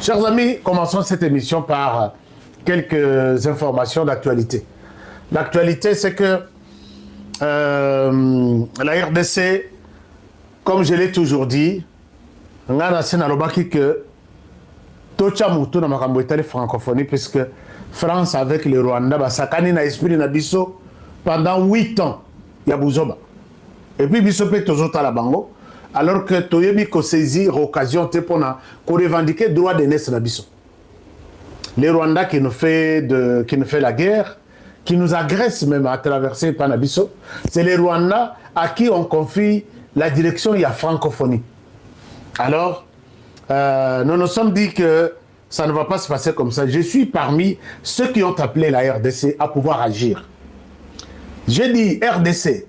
Chers amis, commençons cette émission par quelques informations d'actualité. L'actualité, c'est que la RDC, comme je l'ai toujours dit, on a que Tocha Moutou na makambo etali francophonie, puisque France avec le Rwanda, bah, sakani na esprit na biso pendant 8 ans. Il y a Bouzoba. Et puis biso pe tozota la bango, alors que toyebi ko saisir occasion te pona ko revendiquer droit de naissance na biso. Les Rwandais qui nous fait la guerre, qui nous agressent même à traverser Panabiso, c'est les Rwandais à qui on confie la direction de la francophonie. Alors, nous nous sommes dit que ça ne va pas se passer comme ça. Je suis parmi ceux qui ont appelé la RDC à pouvoir agir. J'ai dit, RDC,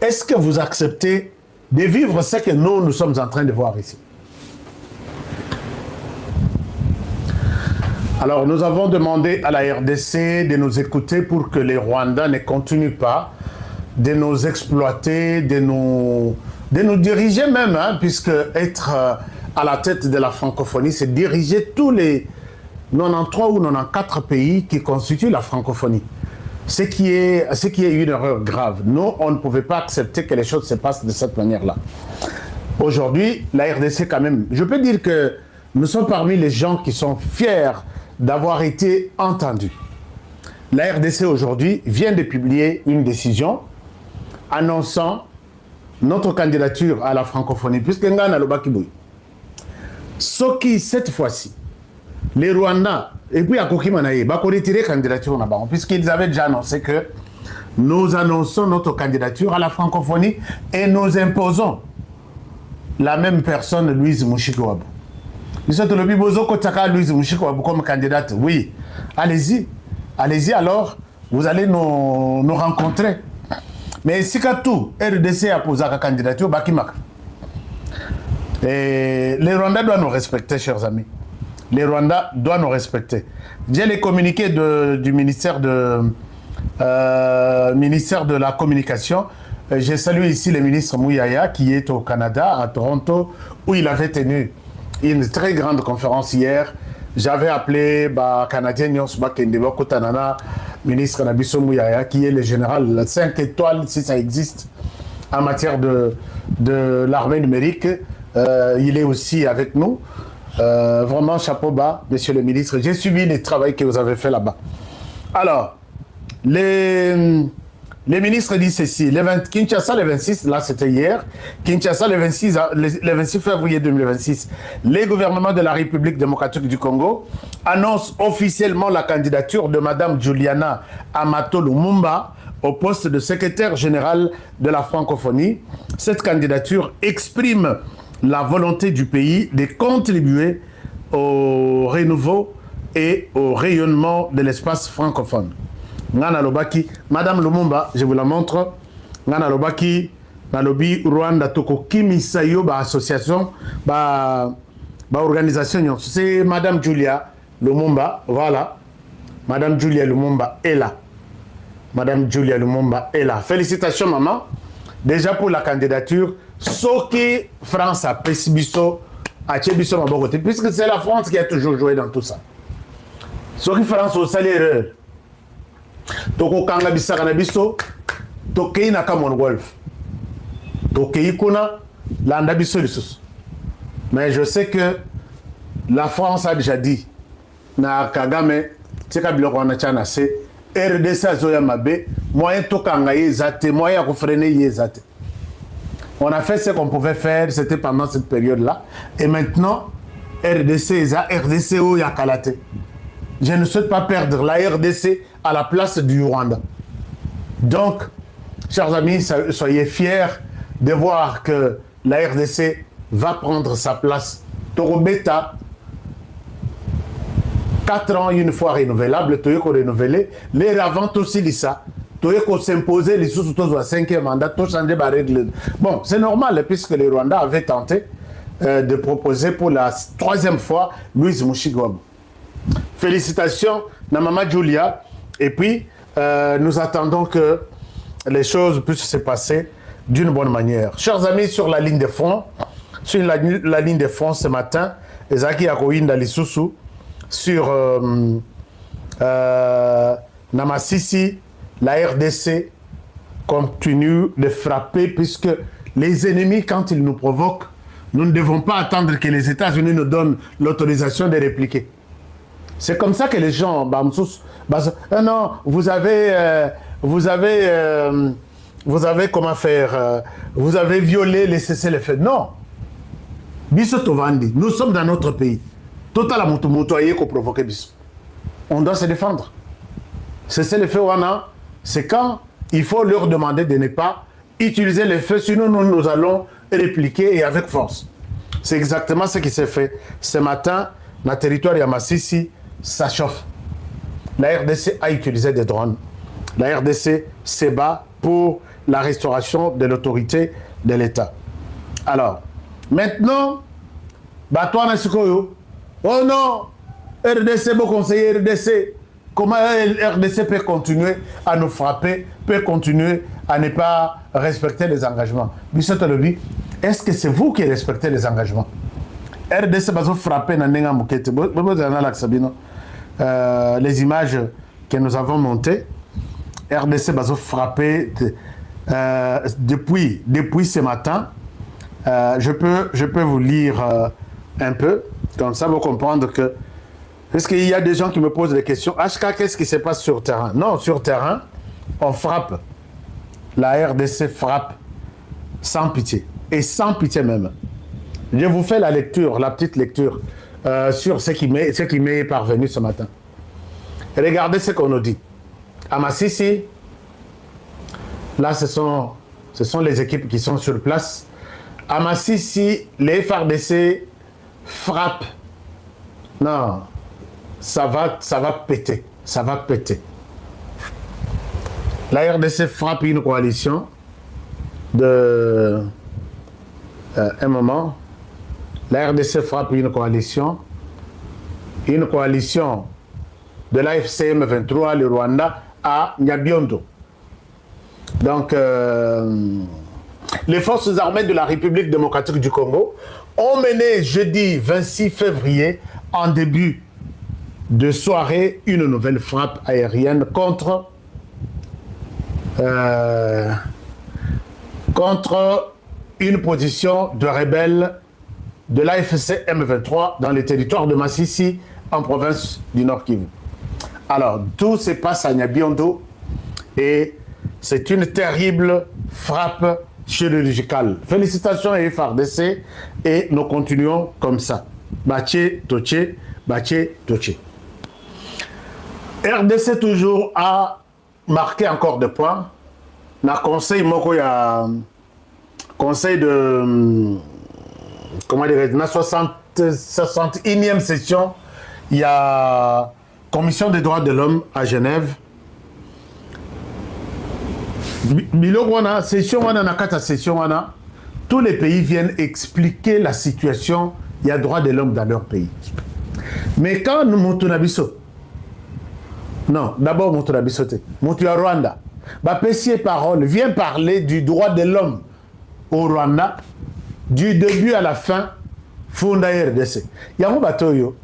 est-ce que vous acceptez de vivre ce que nous sommes en train de voir ici? Alors, nous avons demandé à la RDC de nous écouter pour que les Rwandais ne continuent pas de nous exploiter, de nous diriger même, hein, puisque être à la tête de la francophonie, c'est diriger tous les 93 ou 94 pays qui constituent la francophonie. Ce qui est une erreur grave. Nous, on ne pouvait pas accepter que les choses se passent de cette manière-là. Aujourd'hui, la RDC quand même, je peux dire que nous sommes parmi les gens qui sont fiers d'avoir été entendus. La RDC aujourd'hui vient de publier une décision annonçant notre candidature à la francophonie, puisque nous avons le Bakiboui. Ce qui, cette fois-ci, les Rwandais, et puis à Kokimanaï, vont retirer la candidature, puisqu'ils avaient déjà annoncé que nous annonçons notre candidature à la francophonie et nous imposons la même personne, Louise Mouchikouabou. Louise Mouchikouabou comme candidate, oui, allez-y, alors, vous allez nous rencontrer. Mais si tout RDC a posé la candidature, Bakimaka. Et les Rwandais doivent nous respecter, chers amis. Les Rwandais doivent nous respecter. J'ai les communiqués du ministère de la Communication. Je salue ici le ministre Mouyaya qui est au Canada, à Toronto, où il avait tenu une très grande conférence hier. J'avais appelé Canadien Nyons Bakendeba Kotanana, ministre Nabiso Mouyaya, qui est le général 5 étoiles, si ça existe, en matière de l'armée numérique. Il est aussi avec nous. Vraiment, chapeau bas, monsieur le ministre. J'ai suivi le travail que vous avez fait là-bas. Alors, les ministres disent ceci. Kinshasa, le 26, là c'était hier. Kinshasa, le 26 février 2026. Les gouvernements de la République démocratique du Congo annoncent officiellement la candidature de Madame Juliana Amato Lumumba au poste de secrétaire général de la francophonie. Cette candidature exprime la volonté du pays de contribuer au renouveau et au rayonnement de l'espace francophone. Ngana Lobaki, Madame Lumumba, je vous la montre. Ngana Lobaki, Nalobi Rwanda Toko Kimisayo, association, organisation. C'est Madame Julia Lumumba, voilà. Madame Julia Lumumba est là. Madame Julia Lumumba est là. Félicitations, maman. Déjà pour la candidature, ce que France a Pessibiso, a Tchebiso Mabogote, puisque c'est la France qui a toujours joué dans tout ça. Ce que France a fait l'erreur. Toko Kanga Bissaka Nabiso, Tokei na Commonwealth. Tokei Kuna, Landa Biso Lissus. Mais je sais que la France a déjà dit, na Kagame, Tika Biloko na Tchanase, RDC Azoya Mabe, moyen Tokanga Yezate, moyen à freiner Yezate. On a fait ce qu'on pouvait faire, c'était pendant cette période-là. Et maintenant, RDC ou Yakalate. Je ne souhaite pas perdre la RDC à la place du Rwanda. Donc, chers amis, soyez fiers de voir que la RDC va prendre sa place. Torobeta, 4 ans, une fois renouvelable, Toyoko renouvelé, les avant aussi Lissa. Toyoko s'imposer les sous-autos à 5e mandat, tout changer la règle. Bon, c'est normal, puisque les Rwandais avaient tenté de proposer pour la 3e fois Louise Mouchikouabou. Félicitations, Namama Julia. Et puis, nous attendons que les choses puissent se passer d'une bonne manière. Chers amis, sur la ligne de front, ce matin, ezaki ya koinda lisusu sur Namasisi, la RDC continue de frapper puisque les ennemis, quand ils nous provoquent, nous ne devons pas attendre que les États-Unis nous donnent l'autorisation de répliquer. C'est comme ça que les gens, non, vous avez comment faire, vous avez violé les cessez-le-feu. Non. Biso Tovandi, nous sommes dans notre pays. Total à Moutoye qu'on provoque Biso. On doit se défendre. Cessez-le-feu, c'est quand il faut leur demander de ne pas utiliser le feu, sinon nous allons répliquer et avec force. C'est exactement ce qui s'est fait. Ce matin, dans le territoire Yamassisi, ça chauffe. La RDC a utilisé des drones. La RDC se bat pour la restauration de l'autorité de l'État. Alors, maintenant, oh non, RDC, beau conseiller RDC, comment RDC peut continuer à nous frapper, peut continuer à ne pas respecter les engagements? Est-ce que c'est vous qui respectez les engagements? RDC va frapper les images que nous avons montées. RDC va frapper depuis ce matin. Je peux vous lire un peu, comme ça vous comprendre que... Parce qu'il y a des gens qui me posent des questions. HK, qu'est-ce qui se passe sur terrain? Non, sur terrain, on frappe. La RDC frappe sans pitié. Et sans pitié même. Je vous fais la lecture, la petite lecture sur ce qui m'est parvenu ce matin. Regardez ce qu'on nous dit. À Massissi, là, ce sont les équipes qui sont sur place. À Massissi, les FARDC frappent. Non, ça va péter. Ça va péter. La RDC frappe une coalition de... un moment. La RDC frappe une coalition de l'AFCM 23, le Rwanda, à Nyabiondo. Donc, les forces armées de la République démocratique du Congo ont mené jeudi 26 février, en début de soirée, une nouvelle frappe aérienne contre une position de rebelles de l'AFC M23 dans le territoire de Massissi, en province du Nord Kivu. Alors, tout se passe à Nyabiondo et c'est une terrible frappe chirurgicale. Félicitations à FARDC et nous continuons comme ça. Baché, Toché, Baché, Toché. RDC toujours a marqué encore des points. Dans le conseil, il y a conseil de... Comment dire, dans la 61e session, il y a Commission des droits de l'homme à Genève. Tous les pays viennent expliquer la situation, il y a droit de l'homme dans leur pays. Mais quand nous montons à Bisso, non, d'abord montons à Bisso, montons à Rwanda, Bapessier Parole vient parler du droit de l'homme au Rwanda, du début à la fin, Funda RDC. Yango Batoyo,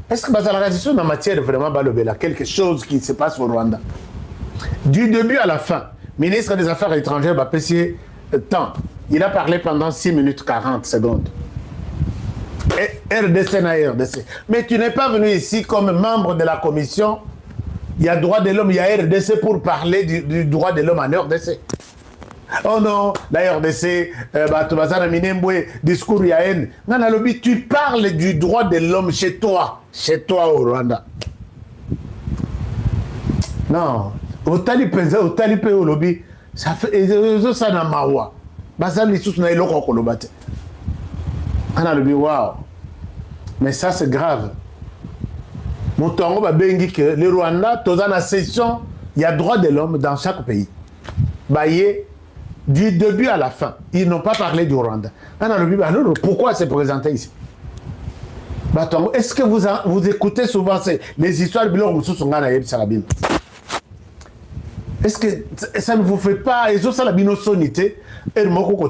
est-ce que la radiation en matière vraiment balobela, quelque chose qui se passe au Rwanda? Du début à la fin, ministre des Affaires étrangères, Bapessier Temps, il a parlé pendant 6 minutes 40 secondes. Et RDC na RDC. Mais tu n'es pas venu ici comme membre de la commission. Il y a droit de l'homme, il y a RDC pour parler du droit de l'homme en RDC. Oh non, la RDC, discours yaen. Non, lobby, tu parles du droit de l'homme chez toi au Rwanda. Non, au talipé au lobby, ça fait ça na mawa. Bazal les sous na iloko kolobate. On a lobby, waouh. Mais ça c'est grave. Mon tongo va bengi que le Rwanda, dans la session, il y a droit de l'homme dans chaque pays. Baye, du début à la fin, ils n'ont pas parlé du Rwanda. Alors, pourquoi c'est présenté ici? Est-ce que vous écoutez souvent les histoires de Est-ce que ça ne vous fait pas, et ça la binosonité, vous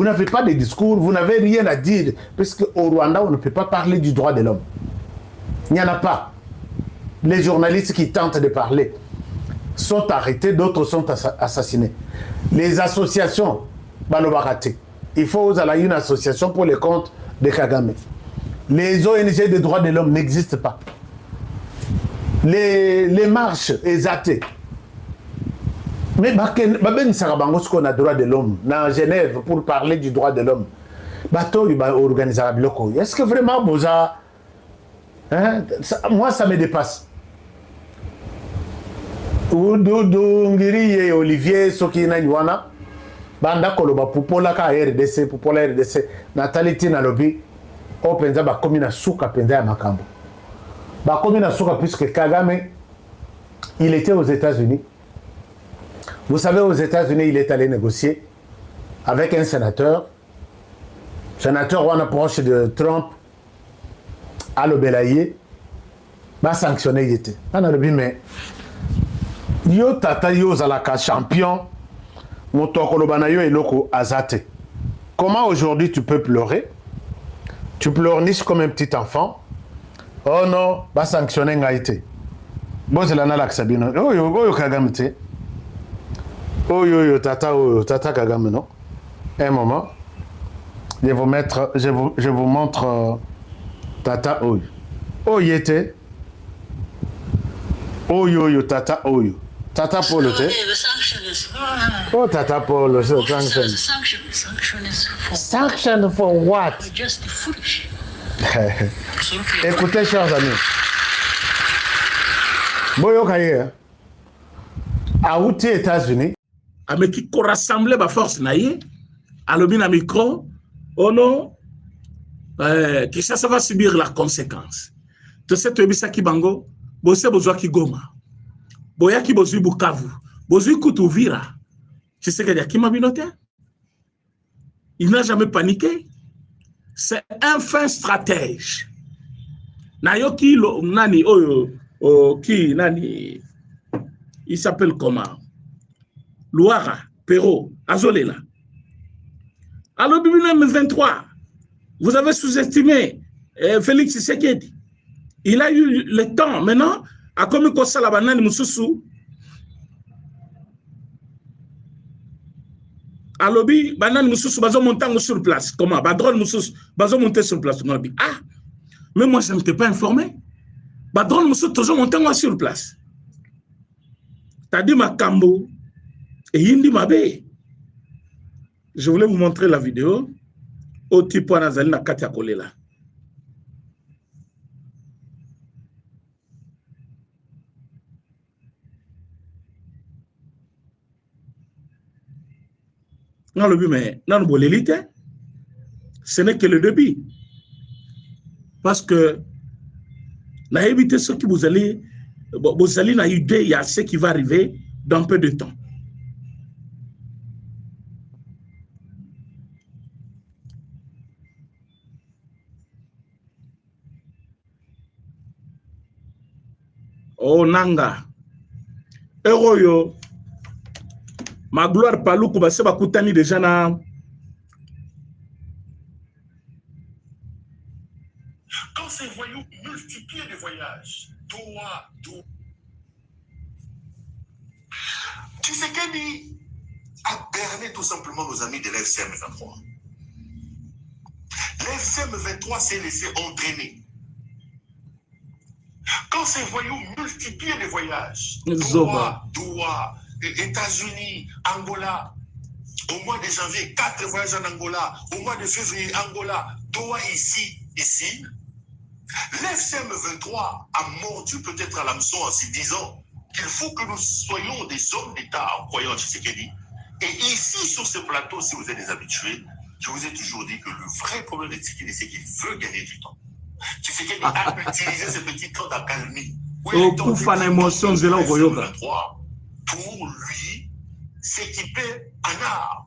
n'avez pas de discours, vous n'avez rien à dire, parce qu'au Rwanda, on ne peut pas parler du droit de l'homme. Il n'y en a pas. Les journalistes qui tentent de parler sont arrêtés, d'autres sont assassinés. Les associations, il faut une association pour les comptes de Kagame. Les ONG des droits de l'homme n'existent pas. Les marches exatées. Mais ben Sarabango, ce qu'on a droit de l'homme, dans Genève, pour parler du droit de l'homme, est-ce que vraiment, Boza, hein, moi, ça me dépasse. Ngiri et Olivier, Sokina Yuana, Banda Koloba, Pupola RDC, Pupola RDC, Nathalie Tinalobi, Openza, Bakomina Souka, Penda Makambo. Bakomina Souka, puisque Kagame, il était aux États-Unis. Vous savez, aux États-Unis, il est allé négocier avec un sénateur Wana proche de Trump, à l'Obelaye, va sanctionner Yété. Mais yo tata yo zalaka champion, motokolobanayo et loko azate. Comment aujourd'hui tu peux pleurer? Tu pleurniches comme un petit enfant. Oh non, va sanctionner Ngaïté. Bon, c'est la laxabino. Oh yo Kagame te. Oh yo tata Kagame non. Un moment. Je vous montre tata Oyo. Oh yété. Oh yo tata Oyo. Tata Paul, oh, Tata Paul, sanction for what? Just foolish. Écoutez, chers amis. Boyo Kaye, à outil États-Unis. Mais qui rassemble ma force naïe, à l'obin micro, oh non, qui ça va subir la conséquence. De cette obisa qui bango, bosse besoin qui goma. Boya ki bozui Bukavu, bozui Kutuvira. Tu sais qu'il y a qui m'a binoté? Il n'a jamais paniqué. C'est un fin stratège. Nayoki nani ki nani il s'appelle comment? Louara, Perrault, Azolela. Alors 2023, vous avez sous-estimé Félix Tshisekedi. Il a eu le temps maintenant. A comme ça la banane mususu a lobby banane mususu bazo monter sur place comment ba drone mususu bazo monter sur place ah mais moi je ne t'ai pas informé ba drone mususu toujours monter sur place t'as dit makambo et yindi mabe. Je voulais vous montrer la vidéo au type anazali na kati ya kolela. Non, le but, mais non, ce n'est que le début. Parce que, la éviter ce que vous allez na idée, il y a ce qui va arriver dans peu de temps. Oh, Nanga. Eroyo. Ma gloire palou kubase bakutani déjà na. Quand ces voyous multiplient les voyages, Tshisekedi a berné tout simplement nos amis de l'FCM 23. L'FCM 23 s'est laissé entraîner. Quand ces voyous multiplient les voyages, Doha, États-Unis, Angola, au mois de janvier, 4 voyages en Angola, au mois de février, Angola, Doha ici, l'FCM 23 a mordu peut-être à l'hameçon en se disant qu'il faut que nous soyons des hommes d'État en croyant en Tshisekedi. Et ici, sur ce plateau, si vous êtes des habitués, je vous ai toujours dit que le vrai problème de Tshisekedi, c'est qu'il veut gagner du temps. Tshisekedi a utilisé ce petit temps d'accalmie. Pour lui s'équiper en armes,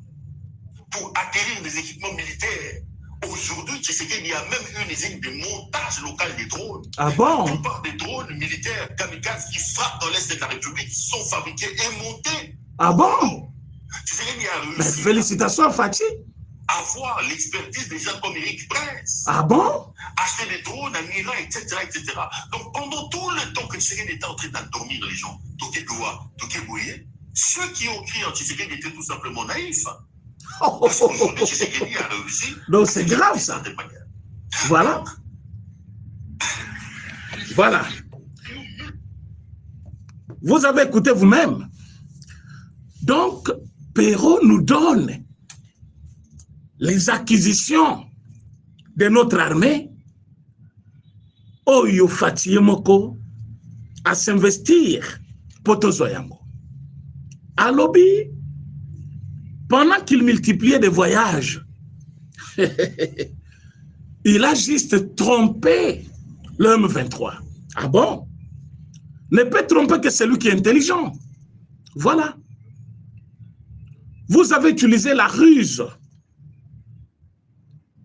pour acquérir des équipements militaires, Aujourd'hui, il y a même une usine de montage local des drones. Ah bon? La plupart des drones militaires kamikazes qui frappent dans l'Est de la République sont fabriqués et montés. Ah bon? Il y a réussi. Mais félicitations, Fatih. Avoir l'expertise des gens comme Eric Prince. Ah bon? Acheter des drones en Iran, etc., etc. Donc, pendant tout le temps que Tshisekedi était en train d'endormir les gens, ceux qui ont crié en Tshisekedi étaient tout simplement naïfs. Parce qu'aujourd'hui, Tshisekedi a réussi. Donc, c'est grave, ça. Voilà. Voilà. Vous avez écouté vous-même. Donc, Perrault nous donne les acquisitions de notre armée. Oyo Fatih Moko à s'investir pour Tozoyango. À lobby, pendant qu'il multipliait des voyages, il a juste trompé le M23. Ah bon? Ne peut tromper que celui qui est intelligent. Voilà. Vous avez utilisé la ruse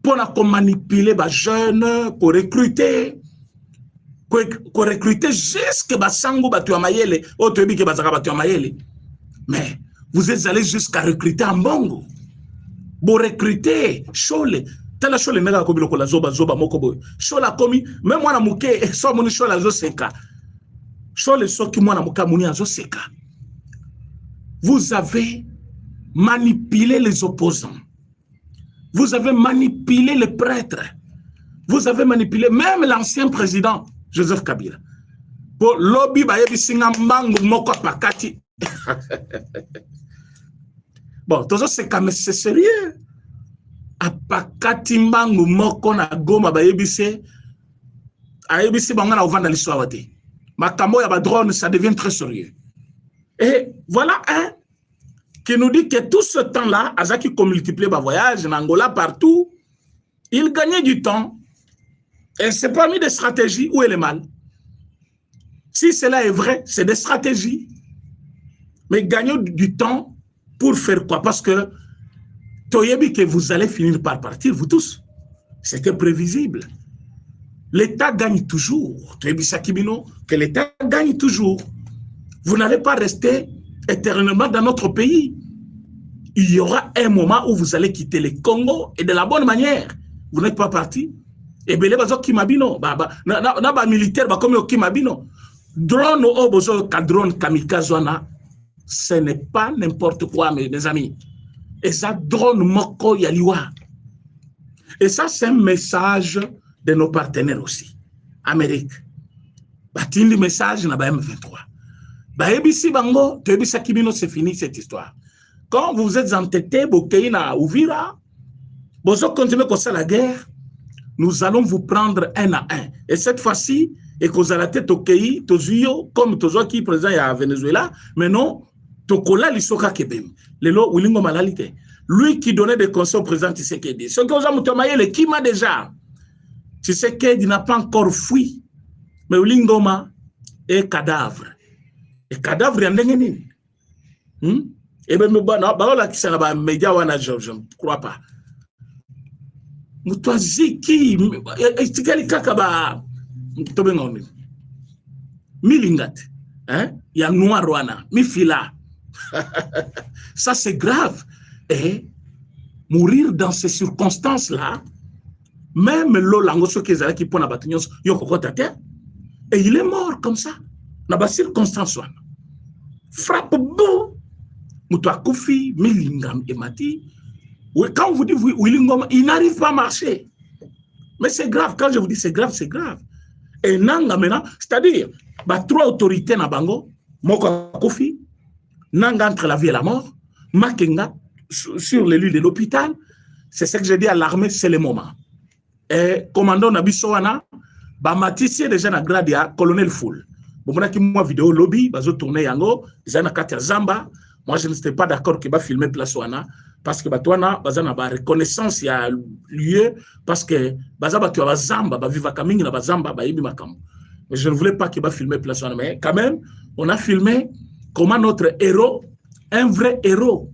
pour manipuler les jeunes, pour recruter jusqu'à Basango Batuamayele, mais vous êtes allé jusqu'à recruter en Bongo. Vous recrutez Chole. Tala Chole nega ko biloko la zoba moko boy. Chole komi même mwana muke so moni Chole azo seka. Chole soki mwana muka moni azo seka. Vous avez manipulé les opposants. Vous avez manipulé les prêtres. Vous avez manipulé même l'ancien président Joseph Kabila. Pour lobby bayebi singa mbangu moko pakati. Bon, tout ça c'est quand même sérieux. Apakati mbangu moko na goma bayebise. Ayebise banga na ovanda l'histoire te. Makambo ya ba drone ça devient très sérieux. Et voilà un qui nous dit que tout ce temps-là, Azaki comme multiplié par voyage en Angola partout, il gagnait du temps. Et c'est parmi des stratégies où est le mal. Si cela est vrai, c'est des stratégies. Mais gagnez du temps pour faire quoi? Parce que Toyebi que vous allez finir par partir, vous tous. C'était prévisible. L'État gagne toujours. Toyebi Sakibino, que l'État gagne toujours. Vous n'allez pas rester éternellement dans notre pays. Il y aura un moment où vous allez quitter le Congo et de la bonne manière. Vous n'êtes pas parti. Et bien, les bazo kimabino, na militaire, comme kimabino. Drone ou bozo drone kamikazwana, ce n'est pas n'importe quoi, mes amis. Et ça, drone moko yaliwa. Et ça, c'est un message de nos partenaires aussi. Amérique. Batindi message na ba M23. Baebisi bango, tebisa kibino, c'est fini cette histoire. Quand vous êtes entêtés, Bokeina Ouvira, vous continuez comme ça la guerre, nous allons vous prendre un à un. Et cette fois-ci, et que vous allez la tête au pays, Tozuyo, comme Tozo qui est présent à Venezuela, mais non, Tokola Lisoka Kebem. Lelo Wilingo Malalite. Lui qui donnait des conseils au président Tshisekedi. Ce que vous avez mutamaye, le Kima déjà. Tshisekedi n'a pas encore fui. Mais Wilingoma est cadavre. Et cadavre, il y a un et bien, je ne crois pas. Mutwaziki, Tikali Kakaba, Milingat, il y a Noirwana, Mifila. Ça, c'est grave. Et mourir dans ces circonstances-là, même l'Olangoso qui pone à Batignos, et il est mort comme ça. Dans la circonstance, frappe beau. Moutouakoufi, Milingam et Mati. Quand vous dites Willingom, il n'arrive pas à marcher. Mais c'est grave. Quand je vous dis c'est grave, c'est grave. Et Nanga maintenant, c'est-à-dire, trois autorités na Bango, Moko Koufi, Nanga entre la vie et la mort, Makenga, sur les lieux de l'hôpital, c'est ce que j'ai dit à l'armée, c'est le moment. Et commandant Nabisoana, Mati, déjà na gradia, colonel Foul. Bon, moi, vidéo lobby, bazo tourner yango, zana katia zamba. Moi, je n'étais pas d'accord que va filmer Plaçoana parce que Batouana, bazana ba reconnaissance il y a lieu parce que bazaba tu vas zamba, ba viva kamingi na bazamba ba yibi makam. Mais je ne voulais pas qu'il va filmer Plaçoana, mais quand même, on a filmé comment notre héros, un vrai héros,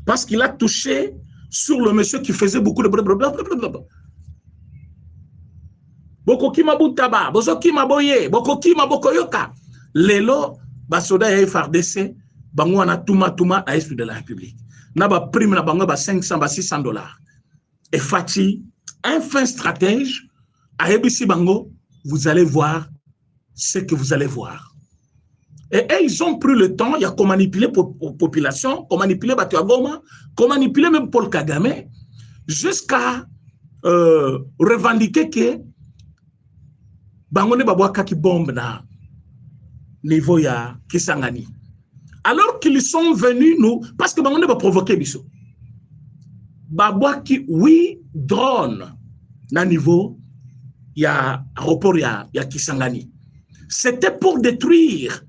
parce qu'il a touché sur le monsieur qui faisait beaucoup de blablabla. Bokoki mabutaba, bozoki maboye, bokoki mabokoyoka. Lelo, basoda ya FARDC, bango na tuma à l'esprit de la République. Na ba prime na bango ba 500, ba 600 $. Et Fati, un fin stratège, à EBC Bango, vous allez voir ce que vous allez voir. Et ils ont pris le temps, il y a qu'on manipuler la population, qu'on manipuler Batuagoma, qu'on manipuler même Paul Kagame, jusqu'à revendiquer que Bangone Babouaka qui bombe na niveau ya Kisangani. Alors qu'ils sont venus nous, parce que Bangone va provoquer Bisso. Babouaki, oui, drone na niveau ya aéroport ya Kisangani. C'était pour détruire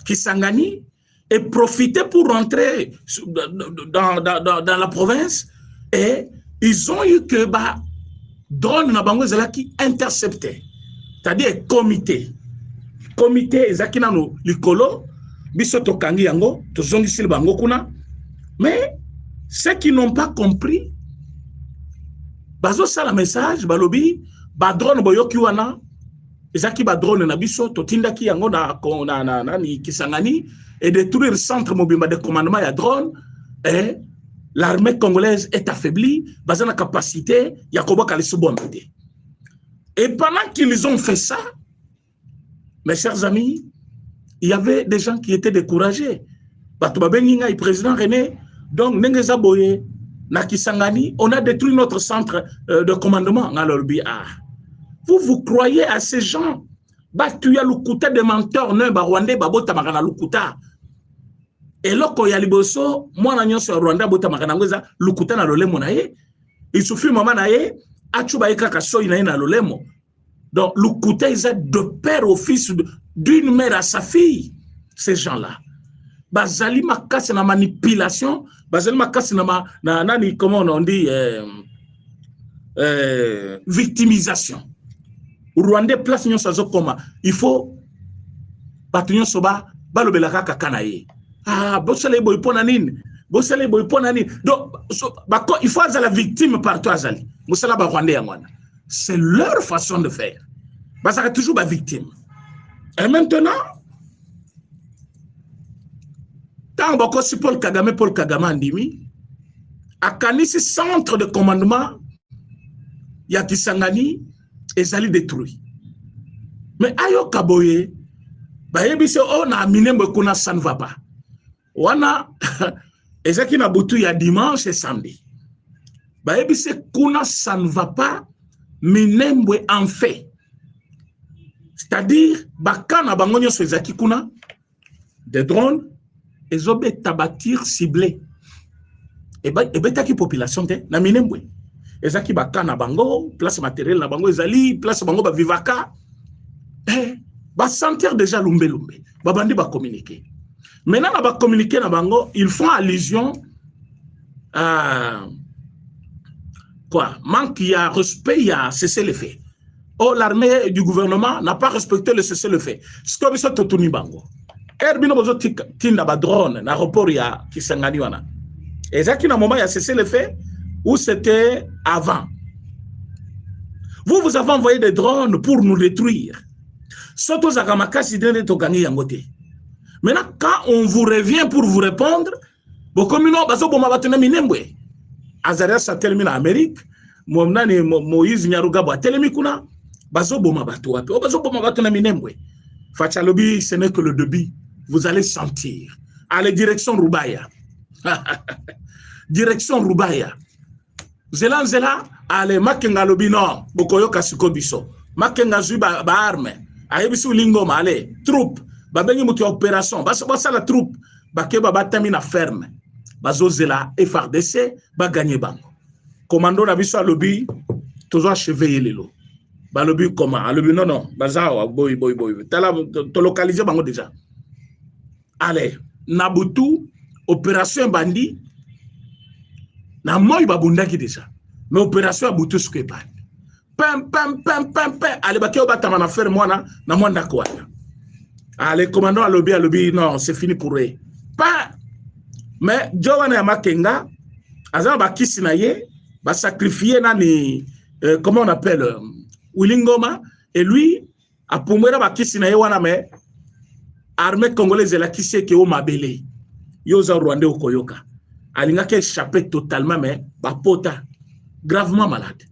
Kisangani et profiter pour rentrer dans la province. Et ils ont eu que drone na bango zela qui interceptait. C'est-à-dire comité ezaki nano likolo biso tokangi yango tozongi sil bango kuna. Mais ceux qui n'ont pas compris bazo sala message balobi drone boyoki wana ezaki drone na biso totindaki yango na Kisangani et détruire le centre mobile de commandement ya drone. Et l'armée congolaise est affaiblie, basée na capacité ya koboka les bombarder. Et pendant qu'ils ont fait ça, mes chers amis, il y avait des gens qui étaient découragés. Batubabenginga et président René, donc Nengeza Boye, na Kisangani, on a détruit notre centre de commandement. Vous croyez à ces gens? Tu as l'ukuta des menteurs, ne Rwandais, babota magana l'ukuta. Et là, quand il y a liboso, moi, na nyonso Rwanda, bota magana ngoza, l'ukuta na lolemo na ye. Il suffit maman na ye, achuba eka kaso ina na lolemo. Donc, l'ukuta, ils ont de père au fils, d'une mère à sa fille, ces gens-là. Bazali makasi na manipulation, bazali makasi na nani, comment on dit, victimisation. Rwandais place nyon sazo koma, il faut batunyon soba balobelaka kakanaye. Ah, bosale boy ponanine, bosale boy ponanine. Donc il faut être la victime partout azali. Musala ba Rwandais yangwana. C'est leur façon de faire. Basaka toujours ba victime. Et maintenant tant bako si Paul Kagame andimi akanisi centre de commandement ya Kisangani ezali détruit. Mais ayo kaboye bayebise on a minembe kuna ça ne va pas. Wana ezaki na butu ya dimanche et samedi. Bayebise kuna ça ne va pas minembe en fait. C'est-à-dire bakana bangonyo so ezaki kuna des drones ezobe tabatir ciblé. Et betaki population te na minembe. Ezaki bakana bango, place matériel na bango ezali, place bango ba vivaka. Ba sentir déjà lumbe. Ba bandi ba communiquer. Maintenant na ba communiquer na bango, ils font allusion à quoi? Manque il y a respect, il y a cessez-le-feu. Oh, l'armée du gouvernement n'a pas respecté le cessez-le-feu. Ce que biso totuni bango. Erbino bozo tinda ba drone na aéroport ya Kisangani wana. Ezaki na moment ya cessez-le-feu où c'était avant. Vous avez envoyé des drones pour nous détruire. Maintenant, quand on vous revient pour vous répondre, Azaria sa termine en Amérique, Moïse Nyarugabo a telemi kuna, bazoboma bato wapi, bazoboma bato na minembwe. Fachalobi, ce n'est que le début. Vous allez sentir. Allez, direction Rubaya. Direction Rubaya. Zela, allez, makenga lobi non, bokoyo kasiko biso. Makenga zui ba arme. Ayebisu lingoma, allez, troupe. Babengi mutu opération. Basa la troupe. Bake babatami na ferme. Bazo zela, FARDC, ba gagné bango. Commando na biso lobi, toujours achevé lelo. Ba lobi comment? Lobi non, bazawa, boy. Tala, to localiser bango déjà. Allez, Nabutu, opération bandi. Na moi babundaki déjà. Mais opération abutu skepa. Pam. Allez bakeo batama na faire moi na mwanda kwa. Allez commandant à lobby non, c'est fini pour eux. Pas mais Jowana Makenga Azan ba kisi na ye, ba sacrifier nani comment on appelle Willy Ngoma, et lui a pomera ba kisi na ye wana me armée congolaise la kisi ke o mabele. Yoza Rwanda okoyoka. Alinga ke échappé totalement mais ba pota gravement malade.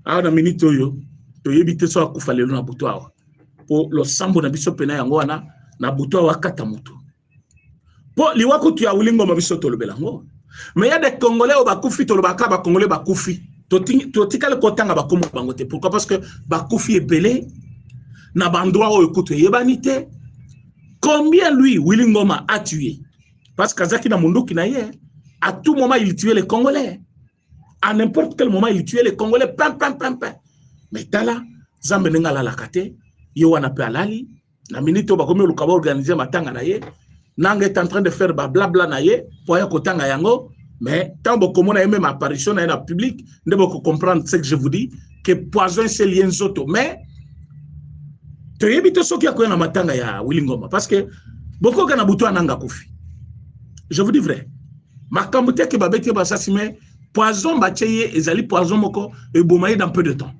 Ah na minute oyo to yebite so akufa lelo na buto awa. Po lo sambo na biso pena yango wana na buto awa kata mutu. Po liwako tu ya Willy Ngoma biso tolobela ngo. Mais il y a des Congolais au Bakoufi, to le baka ba Congolais Bakoufi. Totika le kotanga ba komo bangote. Pourquoi? Parce que Bakoufi est belé. Na bandroit au écoute yebanité. Combien lui Willy Ngoma a tué? Parce que Kazaki na Mundu kinaye, à tout moment il tuait les Congolais. À n'importe quel moment il tuait les Congolais. Pam. Mais tala zambenenga la lakate, yo wana pe alali, na minito ba komi lukaba organiser matanga na ye. Nanga est en train de faire blabla na ye pour ya kotanga yango, mais tant beaucoup mon a même apparition dans le public, ne beaucoup comprendre ce que je vous dis que poison c'est lien zoto, mais tu yebito soki akoya na matanga ya Willy Ngoma parce que beaucoup kana butu ananga kufi. Je vous dis vrai. Makamute ke babeti ba sasime poison bacheye ezali poison moko e bomaye dans peu de temps.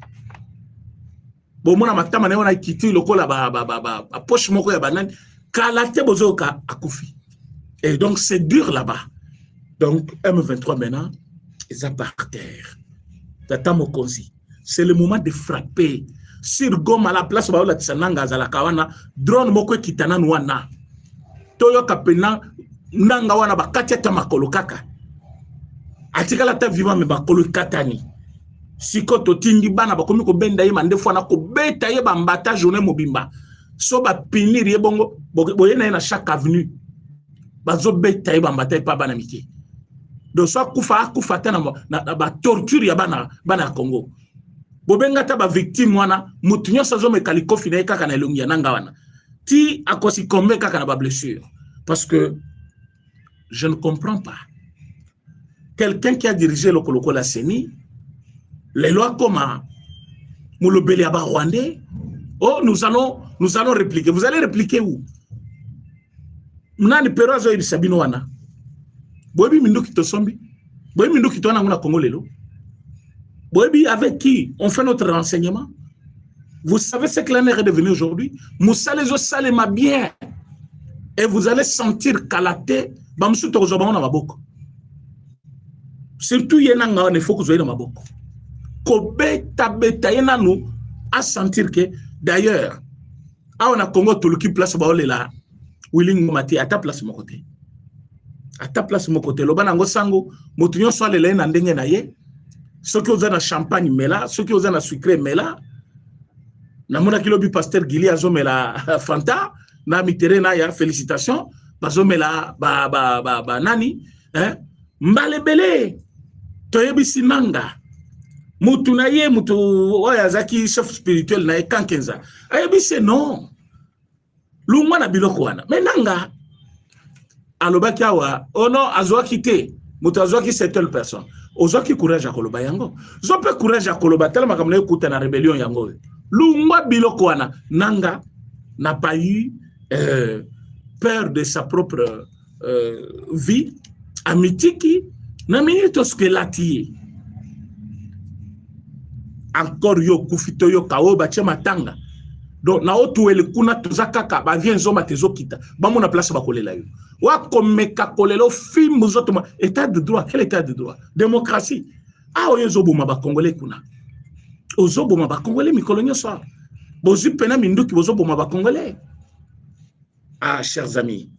Bon mona matama na wana kiti lokola ba poche moko ya banane kalate bozoka akufi. Et donc c'est dur là-bas. Donc M23 maintenant ils sont par terre. Tata Mokonzi, c'est le moment de frapper. Sur Goma la place ba la tsananga za la kawana drone moko kitana wana. Toyo kapena nanga wana bakati ta makolo kaka. Atika la ta vivant me bakolo katani. Siko to tingi bana bakomi ko benda ye mande fo na ko beta ye bambata journée mobimba. So ba pinir ye bongo boyena na chaque avenue. Bazo beta ye bambata pa bana miki. Donc so kufa tana ba torture ya bana Congo. Bobenga ta ba victime wana mutunyo sazo me kaliko fina kaka na elongi ya nanga wana. Ti akosi kombe kaka na ba blessure parce que je ne comprends pas. Quelqu'un qui a dirigé le Koloko la CENI, les lois comme Moulobeli Aba Rwandais, oh nous allons répliquer. Vous allez répliquer où? Mnani perozo ibisabino wana. Boebi mindu kito sombi. Boebi mindu kito wana nguna Congo lelo. Boebi avec qui on fait notre renseignement. Vous savez ce que l'année est devenue aujourd'hui? Moussa les salema bien. Et vous allez sentir kalaté bamsu tozoba na maboko. Surtout yenanga ne faut que vous soyez dans maboko. Kobeta beta yenanu à sentir que d'ailleurs a on a Congo tout le qui place ba olela Willy Ngoma à ta place mon côté. À ta place mon côté. Loba nango sango motunyo so lela na ndenge na ye. Ceux qui ont na champagne mela, ceux qui ont na sucré mela. Na mona kilobi pasteur Gili azo mela Fanta na mitere na ya félicitations bazo mela ba nani hein mbalebele toyebi sinanga mutu na ye mutu oya zaki chef spirituel na kankenza ayebi c'est non lungwa na biloko wana menanga alobaki awa ono azwaki te mutu azwaki cette personne ozwaki courage akoloba yango zope courage akoloba tellement comme na ekuta na rébellion yango lungwa biloko wana nanga n'a pas eu peur de sa propre vie amitiki na minute skelati encore yo kufito yo kaoba chema tanga donc na otu ele kuna tozakaka ba vient zoma tezokita ba mona place ba kolela yo wa komeka kolelo film zotoma état de droit. Quel état de droit? Démocratie. Ah oyezo boma ba congolais kuna ozo boma ba congolais mikolonyo so bozu pena minduki bozo boma ba congolais. Ah chers amis,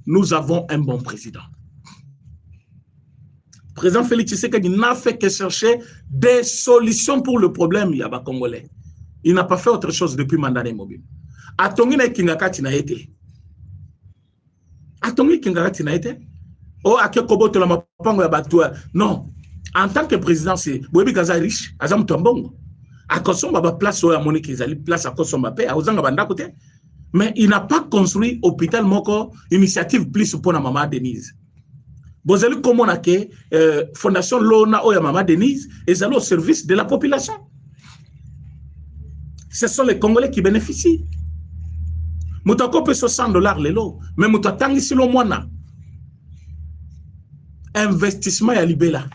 nous avons un bon président. Président Félix Tshisekedi n'a fait que chercher des solutions pour le problème yaba congolais. Il n'a pas fait autre chose depuis Mandane Mobile. Atongi na kingakati na ete. Atongi kingakati na ete. Oh akekoboto la mapango ya batua. Non. En tant que président c'est boyebi kaza riche, azam tombongo. Akosomba ba place oya monique ezali place akosomba pe azanga banda côté. Mais il n'a pas construit hôpital moko initiative plus pour la maman Denise. Bozali comme on a que fondation Lona oya maman Denise est au service de la population. Ce sont les Congolais qui bénéficient. Moutako peut $100 lelo, mais moutatangi si lo mwana. investissement à Libela.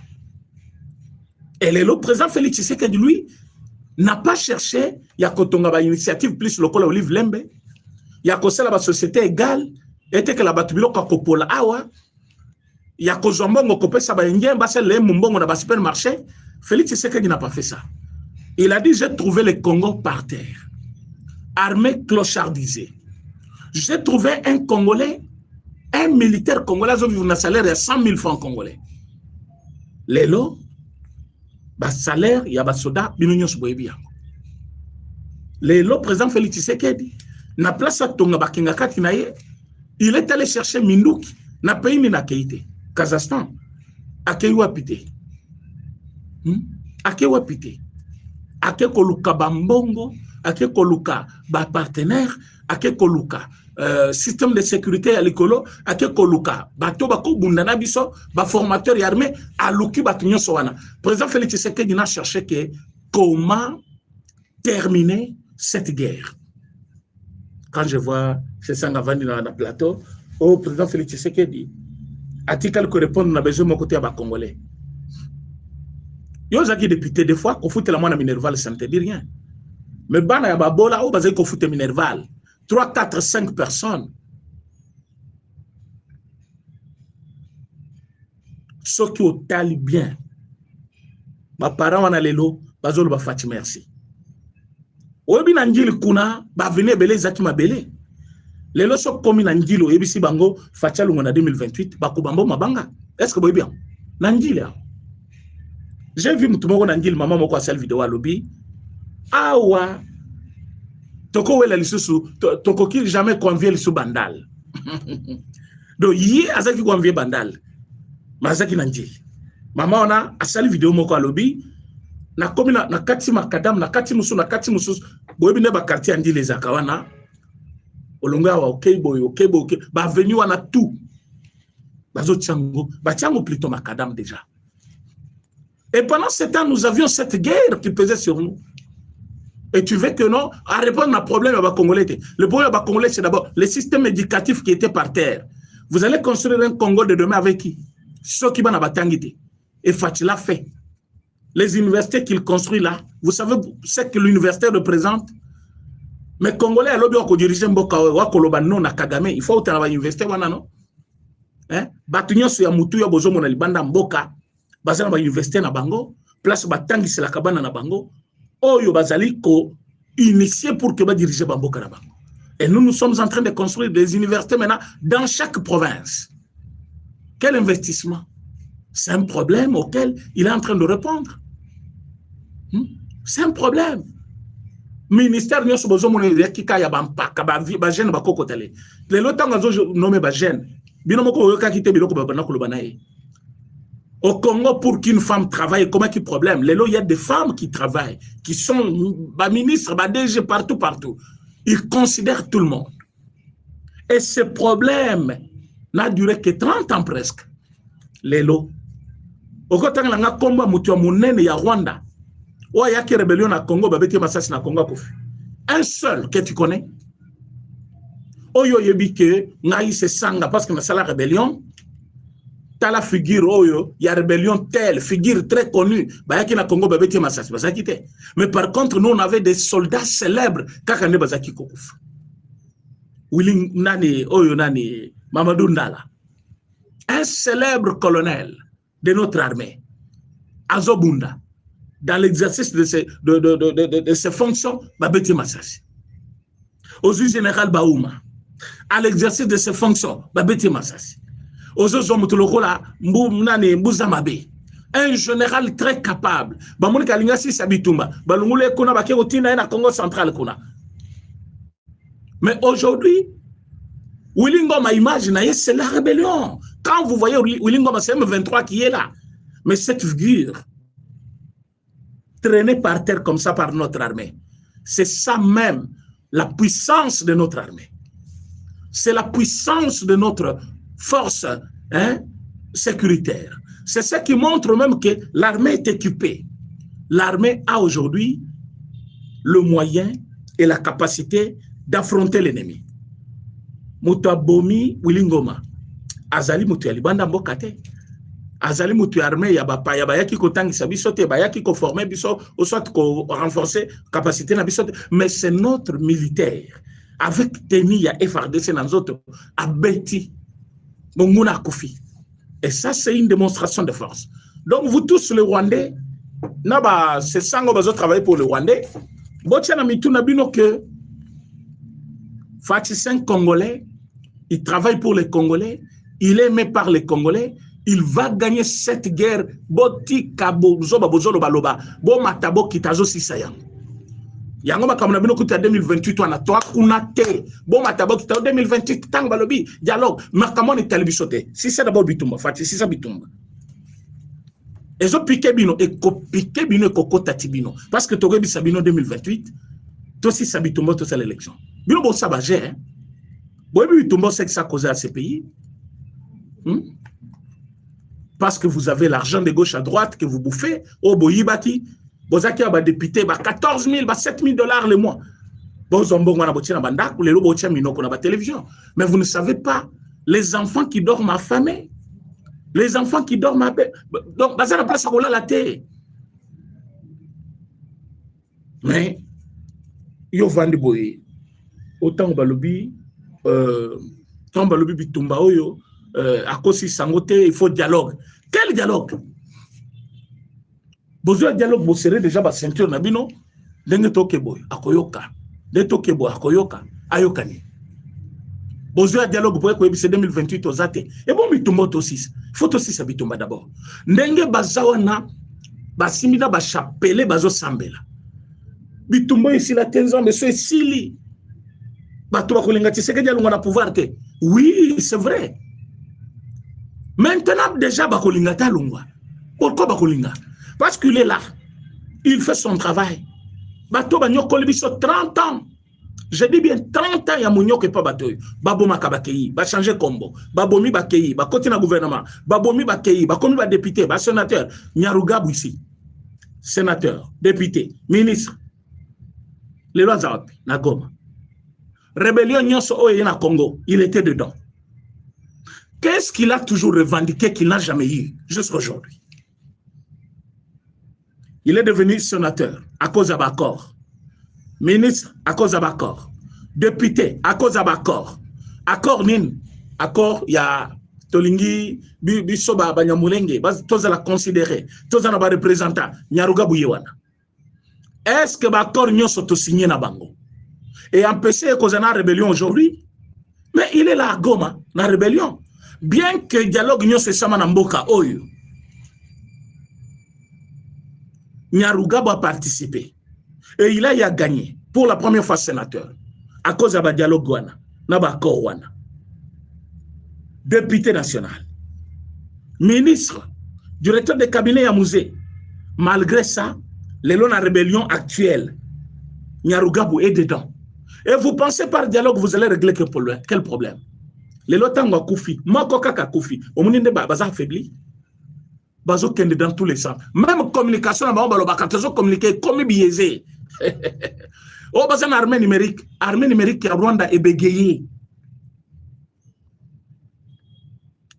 Et le président Félix Tshisekedi, lui, n'a pas cherché, il y a Kotonga initiative plus locale Olive Lembe, il y a Kosala la société égale, et que la batubilo Kakopola Awa, il y a Kozombongo Kopesa Baingien, Basel Mumbongo na supermarché. Félix Tshisekedi n'a pas fait ça. Il a dit, j'ai trouvé le Congo par terre, armé clochardisé. J'ai trouvé un Congolais, un militaire congolais, qui a un salaire de 100 000 francs congolais. Les lots, le salaire, il y a des soldats, les lots, président Félix Tshisekedi, na place à Tonga Bakinga Kinaye, il est allé chercher Mindouki, na pays Minakeite, Kazakhstan, Akewapite. Akewapite. Akekoluka Bambongo, Akekoluka Partenaire, Akekoluka système de sécurité à l'écolo, Akekoluka Bato Bako Bundana Biso, formateur et armé, Aluki Batunyo Sowana. Président Félix Tshisekedi n'a cherché que comment terminer cette guerre. Quand je vois ces Sangavani dans le plateau, au président Félix Tshisekedi, a-t-il quelque répondre, on a besoin de mon côté à Congolais. Yo zaki député des fois qu'on fout la moine Minerval, ça ne te dit rien. Mais bana ya babola ou bazai qu'on fout Minerval. 3, 4, 5 personnes. Ceux qui ont tali bien. Ma parents en alelo, bazol ba fati merci. Obi nanjili kuna ba venir belé zaki ma belé. Lelo so komi nanjilo ebisi bango fachalu ngona 2028 ba kubambo mabanga. Est-ce que boy bien? Nanjili. J'ai vu Moutoumoko Nangil, maman moko a celle vidéo à lobby. Awa. Toko wela lisusu, toko ki jamais convié lisu bandal. Donc, yi azaki convié bandal. Mazaki Nangil. Maman ona a celle vidéo moko a lobby. Na komi na kati makadam, na kati musu. Boyebi ne ba quartier andi les akawana. Olonga wa ok boy. Ba venu wana tout. Bazo tchango. Ba tchango plutôt makadam déjà. Et pendant ce temps, nous avions cette guerre qui pesait sur nous. Et tu veux que non, à répondre à un problème à Congolais. Le problème à Congolais, c'est d'abord le système éducatif qui était par terre. Vous allez construire un Congo de demain avec qui? Ceux qui vont à Batangité. Et Fatih l'a fait. Les universités qu'il construit là, vous savez ce que l'université représente? Mais Congolais, à l'objet de diriger Mboka, non à Kagame, il faut que l'université, non? Batunyo sur Yamutu, Yabozo, Monalibanda, Mboka. Bazana ba université na bango, place batangi c'est la cabane na bango, oyo bazali ko initié pour que ba diriger Bamboka na bango. Et nous sommes en train de construire des universités maintenant dans chaque province. Quel investissement? C'est un problème auquel il est en train de répondre. C'est un problème. Ministère nyoso bozo mon yakika ya bampaka ba jeune ba kokotale. Le lotanga zo nommé ba jeune. Bino moko yoka kité biloko ba bana koloba nae. Au Congo, pour qu'une femme travaille, comment qu'il y a problème? Il y a des femmes qui travaillent, qui sont ministres, DG, partout. Ils considèrent tout le monde. Et ce problème n'a duré que 30 ans presque. Lelo. Au côté de la combat, il y a Rwanda. Il y a une rébellion à Congo, il y a Congo. Un seul que tu connais. Oyo yebi que Naï se sanga parce que c'est la rébellion. La figure, il y a rébellion telle, figure très connue. Mais par contre, nous, on avait des soldats célèbres. Mamadou Ndala, un célèbre colonel de notre armée, Azobunda, dans l'exercice de ses fonctions, Babeti Massassi. Aux yeux général Baouma, à l'exercice de ses fonctions, Babeti Massassi. Un général très capable. Mais aujourd'hui, Willingoma imagine, c'est la rébellion. Quand vous voyez Willingoma, c'est M23 qui est là. Mais cette figure, traînée par terre comme ça par notre armée, c'est ça même la puissance de notre armée. C'est la puissance de notre force sécuritaire. C'est ce qui montre même que l'armée est équipée. L'armée a aujourd'hui le moyen et la capacité d'affronter l'ennemi. Mutabomi Willingoma, Azali Mutuyali Banda Mbokate, azali mutu armé ya ba yaki ko tangisa biso te ba yaki ko former biso ou soit ko renforcer capacité na biso te, mais c'est notre militaire avec tenue ya FRDC na nzoto abeti monguna kufi. Et ça c'est une démonstration de force. Donc vous tous les Rwandais na ba c'est sango bazo travailler pour le Rwandais. Botia na mituna bino que Fachi 5 Congolais, il travaille pour les Congolais, il est aimé par les Congolais. Il va gagner cette guerre. Boti kabo zoba bozolo baloba. Bo matabo kitazo sisayang. Yango makamuna bino kuta 2028 wana toa kunate. Bo matabo kitazo 2028 tang balobi dialogue makamoni talibisote. Si c'est d'abord bitumba fati si ça bitumba. Ezo piqué bino et ko piqué bino et koko tatibino parce que toge bisabino 2028 to si sabitumba to c'est l'élection. Bino bo sabager hein. Bo bitumba c'est que ça cause à ces pays. Parce que vous avez l'argent de gauche à droite que vous bouffez, au Boyibaki, vous avez des députés, 14 000, 7 000 $ le mois. Mais vous ne savez pas, les enfants qui dorment affamés, les enfants qui dorment affamés, donc, ça n'a pas ça la terre. Mais, yo vandi boye, autant balobi, tant balobi bitumba oyo, à cause de sangote, il faut dialogue. Quel dialogue? Besoin de dialogue, vous serez déjà la ceinture nabino. Denge toke boy, akoyoka. Denge toke boy, akoyoka. Ayokani. Besoin de dialogue, vous pouvez c'est 2028 aux athées. Et bon, bitumba aussi. Il faut aussi ça bitumba d'abord. Denge bazawana, basimida bachapele, bazo sambela. Bitumba ici la tenza, mais c'est sili. Bato bakolinga, c'est que dialogue on a pouvoir te. Oui, c'est vrai. Maintenant, déjà, Bakolinga Talungwa. Pourquoi Bakolinga? Parce qu'il est là. Il fait son travail. Bato Banyo Kolibiso 30 ans. Je dis bien 30 ans, il y a Mounio qui n'est pas bateau. Baboma Kabakei, va changer combo. Babomi Bakei, va continuer le gouvernement. Babomi Bakei, va continuer député, va sénateur. Nyarugabu ici. Sénateur, député, ministre. Les lois Zawapi, Nagoma. Rébellion Nyonso Oye na Congo, il était dedans. Qu'est-ce qu'il a toujours revendiqué qu'il n'a jamais eu jusqu'à aujourd'hui? Il est devenu sénateur à cause d'Abakor, ministre à cause d'Abakor, député à cause d'Abakor, accord nin, accord il y a Tolingi, Bisoba, Banyamulenge, tous la considérer, tous la représentant, Nyaruga Bouyewana. Est-ce que Bakor n'y a signé na Bango et empêché cause de la rébellion aujourd'hui? Mais il est là à Goma, la rébellion. Bien que le dialogue n'y se sama Namboka Oyo, Nyaruga a participé. Et il a gagné pour la première fois sénateur. À cause de dialogue Gwana, Naba Kowana. Député national. Ministre, directeur de cabinet à musée. Malgré ça, les lois de rébellion actuelle, Nyaruga est dedans. Et vous pensez par dialogue, vous allez régler quel problème? Les lotangwa koufi, makokaka koufi, au monde de baza affaibli, bazo kende dans tous les sens. Même communication, on va communiquer comme biaisé. Oh, baza armée numérique qui a Rwanda est bégayé.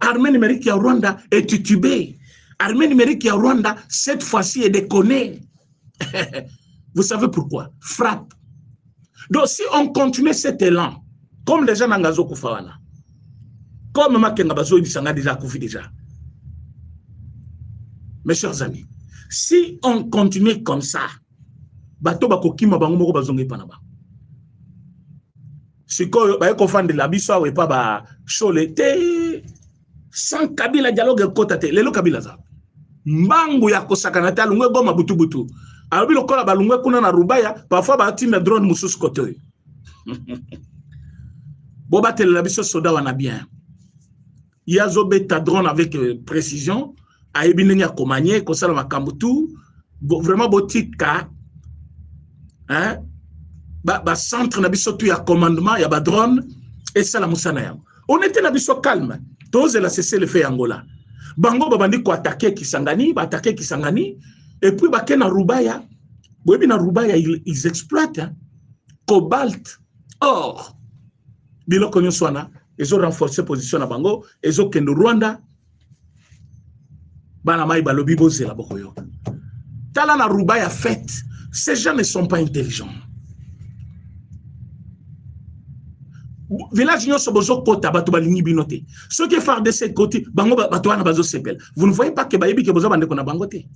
Armée numérique qui a Rwanda est titubée. Armée numérique qui a Rwanda, cette fois-ci, est déconnée. Vous savez pourquoi? Frappe. Donc, si on continue cet élan, comme les gens n'angazo koufawana, comme Makenga Bazo Ibisanga déjà koufi déjà. Mes chers amis, si on continue comme ça, bato bakokima bango moko bazonge panaba. Siko ba ko fande la biso we pa ba cholete sans Kabila dialogue kotate lelo Kabila za. Mbangu ya kosakanata lungwe goma butu butu. Abi lokola balungwe kuna na Rubaya parfois ba tinda drone mususu kote. Boba tele la biso soda wana bien. Yazobe ta drone avec précision. Aibinenya komanye kosala makambutu. Vraiment botika. Hein? Ba centre na biso tu ya commandement ya ba drone et ça la musana yango. On était na biso calme. Tous la cessé le fait Angola. Bango babandi ko attaquer Kisangani, ba attaquer Kisangani et puis ba ke na Rubaya. Boyebi na Rubaya ils exploitent hein? Cobalt, or. Biloko nyoswana, ils ont renforcé position na bango, ils ont kendo Rwanda. Banamai balobi bozela bokoyo. Tala na Rubaya fait. Ces gens ne sont pas intelligents. Village nyo sobozo kota bato balingi binote. Ceux qui font de ces côtés, bango bato wana bazo sepel. Vous ne voyez pas que bayebi ke bozo bande kona bangote.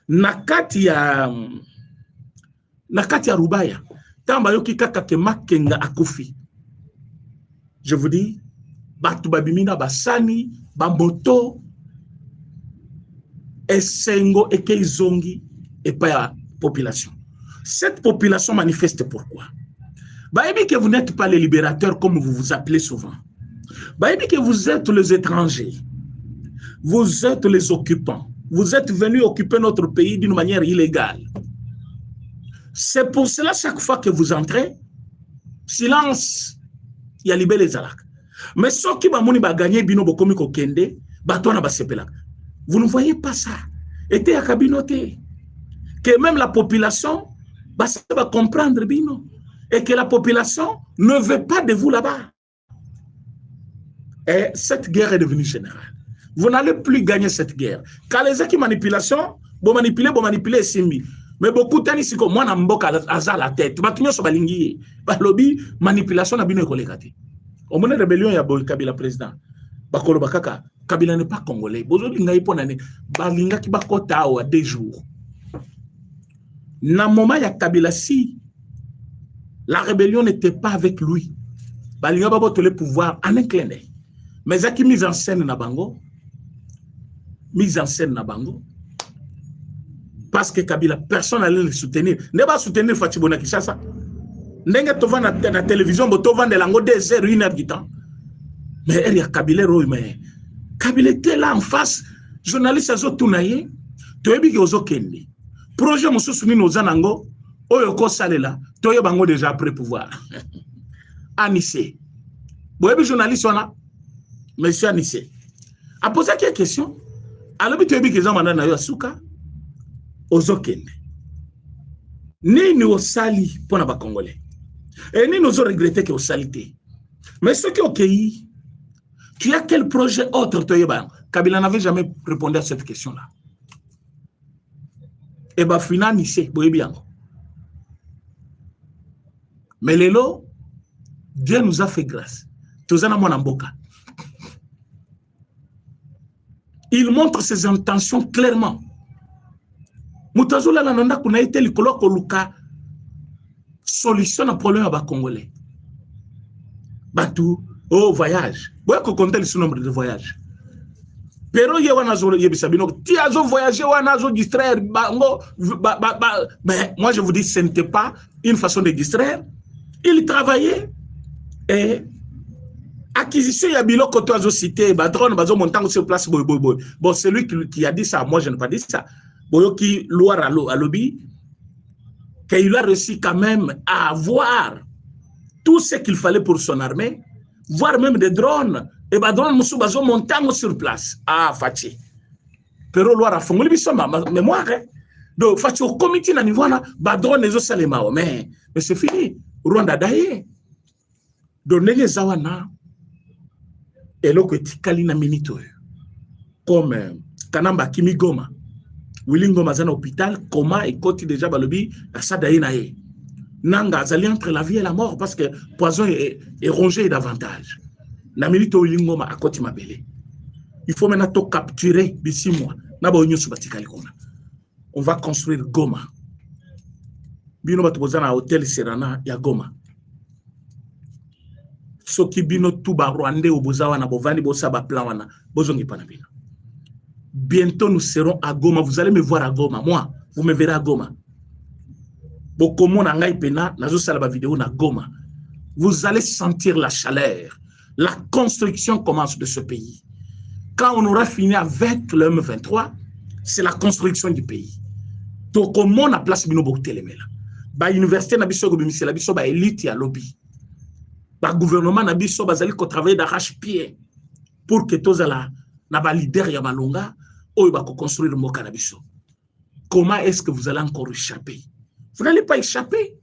Nakati ya Rubaya. Tamba yoki kaka ke makenga akufi. Je vous dis, bato babimina basani, bamoto, esengo eke izongi et pas la population. Cette population manifeste pourquoi? Baïbi que vous n'êtes pas les libérateurs comme vous vous appelez souvent. Baïbi que vous êtes les étrangers. Vous êtes les occupants. Vous êtes venus occuper notre pays d'une manière illégale. C'est pour cela, chaque fois que vous entrez, silence, il y a libéré les alaks. Mais ceux qui ont gagné bino bokomi kokende, batona basepela. Vous ne voyez pas ça. Et à cabinoté. Que même la population va comprendre bino. Et que la population ne veut pas de vous là-bas. Et cette guerre est devenue générale. Vous n'allez plus gagner cette guerre. Car les qui manipulation, vous manipulez Simbi. Mais beaucoup de gens, moi, je suis la tête. Balobi, manipulation n'a pas été. Au moment de la rébellion, il y a Kabila président. Bakolo Bakaka, Kabila n'est pas congolais. Bozoli ngai ponane, balinga ki bakota à 2 jours. Na moment ya Kabila si la rébellion n'était pas avec lui. Balinga babo le pouvoir en un clin d'œil. Mais zaki mise en scène na bango. Mise en scène na bango. Parce que Kabila, personne n'allait le soutenir. Ne va soutenir Fachi Bona Kishasa. N'enga tova na télévision, tova de lango 2 heures, 1 heure du temps. Mais il y a Kabila, mais Kabila était là en face. Journaliste azo tunaye, toyebi ki ozo kende. Projet mususu ni nozanango, oyo ko salela, toye bango déjà après pouvoir. Anissé. Boyebi journaliste wana, monsieur Anissé. A posé quelques questions. Alors toyebi ki zamana na yo asuka, ozo kende. Ni osali pour les Congolais. Et ni nous avons regretté que osalité. Mais ce qui est OK, tu as quel projet autre? Kabila n'avait jamais répondu à cette question-là. Et bien, finalement, c'est bien. Mais Lélo, Dieu nous a fait grâce. Il montre ses intentions clairement. Moutazoula Lananda kuna été le colloque Luka solution à problème à Congolais. Batou, oh voyage. Boya ko compter le nombre de voyages. Pero ye wana zo yebisabino ti azo voyager wana zo distraire bango mais moi je vous dis ce n'était pas une façon de distraire. Il travaillait et acquisition ya biloko to azo cité ba drone bazo montant sur place boy. Bon celui qui a dit ça, moi je n'ai pas dit ça. Boyoki Loire à lobby, qu'il a réussi quand même à avoir tout ce qu'il fallait pour son armée, voire même des drones, et bah drones musubazo montant sur place. Ah, Fachi. Pero Loire a fongoli bisoma, mais moi, donc Fachi au comité na niveau na, bah drones les autres mais c'est fini. Rwanda daye. Donc nenge zawana, et l'autre tikali na minito, comme Kanamba Kimigoma. Wilingo mazana hôpital, comment et côté déjà balobi, à ça d'aïnae. Nanga, zali entre la vie et la mort parce que poison est rongé davantage. La minute où Wilingo ma à côté ma belle. Il faut maintenant tout capturer d'ici mois. On va construire Goma. Bino batubozana hôtel Serana ya Goma. Soki bino tuba Rwandais au bozawa na bovani bosaba plan wana bozongi panabino. Bientôt, nous serons à Goma. Vous allez me voir à Goma. Moi, vous me verrez à Goma. Vous allez sentir la chaleur. La construction commence de ce pays. Quand on aura fini avec le M23, c'est la construction du pays. Donc, comment on a place Binobo Télémela? Ba université Nabiso Gobimisé, Nabiso ba élite à lobby. Ba gouvernement Nabiso bazali ko travailler d'arrache-pied pour que tous là na ba leader ya malonga oyo ba ko construire mo cannabis. Comment est-ce que vous allez encore échapper? Vous n'allez pas échapper.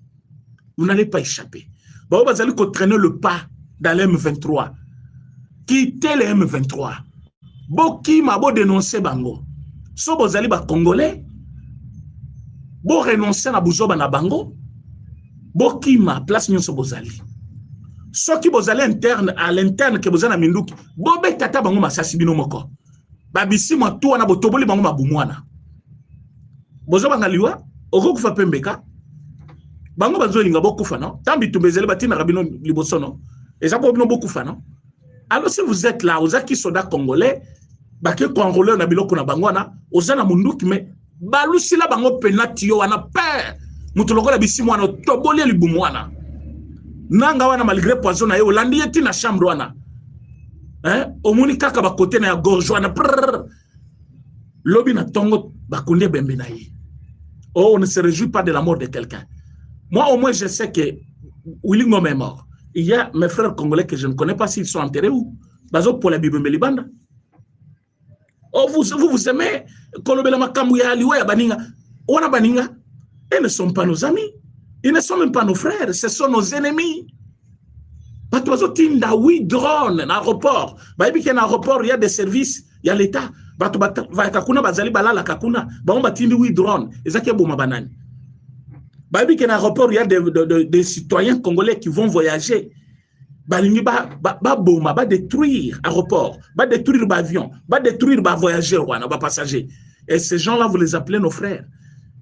Vous n'allez pas échapper. Ba bazali ko traîner le pas dans le M23. Quittez le M23. bokima bo dénoncer bango so bozali ba congolais bo renoncer na buzoba na bango bokima place nyonso bozali soki bozali interne à l'interne ke bozana minduki bo betata bango masasi bino moko babisi mo to wana botoboli bango mabumwana bozoba ngaliwa okokufa pembeka bango bazolinga bokufa non tambi tumbezeli batina rabino liboso non eza po bino bokufa non. Alors si vous êtes là, vous êtes qui soda congolais, baké congolais na biloko na bangwana, ozana munduki me balusi la bango penati yo wana père. Mutu lokola bisi mwana toboli libumu wana. Nanga wana malgré poison na yo landi yeti na chambre wana. Omuni kaka ba côté na ya gorge wana. Lobi na tongo bakunde bembe na ye. Oh, on ne se réjouit pas de la mort de quelqu'un. Moi au moins je sais que Willy Ngoma est mort. Il y a mes frères congolais que je ne connais pas s'ils sont enterrés où. Bazo pour la Bible Melibanda. Oh, vous aimez Kolobela Makambu ya Aliwa ya Baninga. Wana Baninga. Ils ne sont pas nos amis. Ils ne sont même pas nos frères. Ce sont nos ennemis. Batozo tinda oui drone na aéroport. Baïbi qu'il y a un aéroport, il y a des services, il y a l'État. Bato kakuna bazali balala kakuna. Baon batindi oui drone. Ezaki bouma banani. Babi qu'en aéroport, il y a des citoyens congolais qui vont voyager. Balingi ba boma, ba détruire aéroport, ba détruire avion, ba détruire voyageurs, ba passagers. Et ces gens-là, vous les appelez nos frères.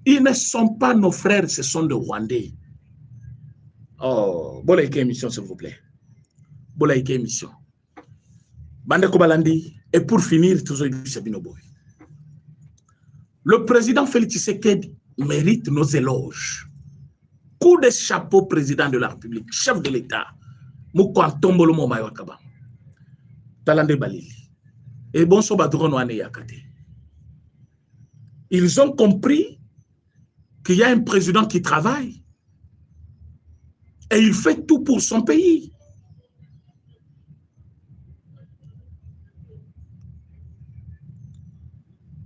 Ils ne sont pas nos frères, ce sont des Rwandais. Oh, bolaïke émission, s'il vous plaît. Bolaïke émission. Bande Kobalandi. Et pour finir, toujours le président Félix Tshisekedi mérite nos éloges. Coup de chapeau, président de la République, chef de l'État. Moukouan tombolo mo mayokaba. Talande balili. Et bon so badrono ane yakate. Ils ont compris qu'il y a un président qui travaille. Et il fait tout pour son pays.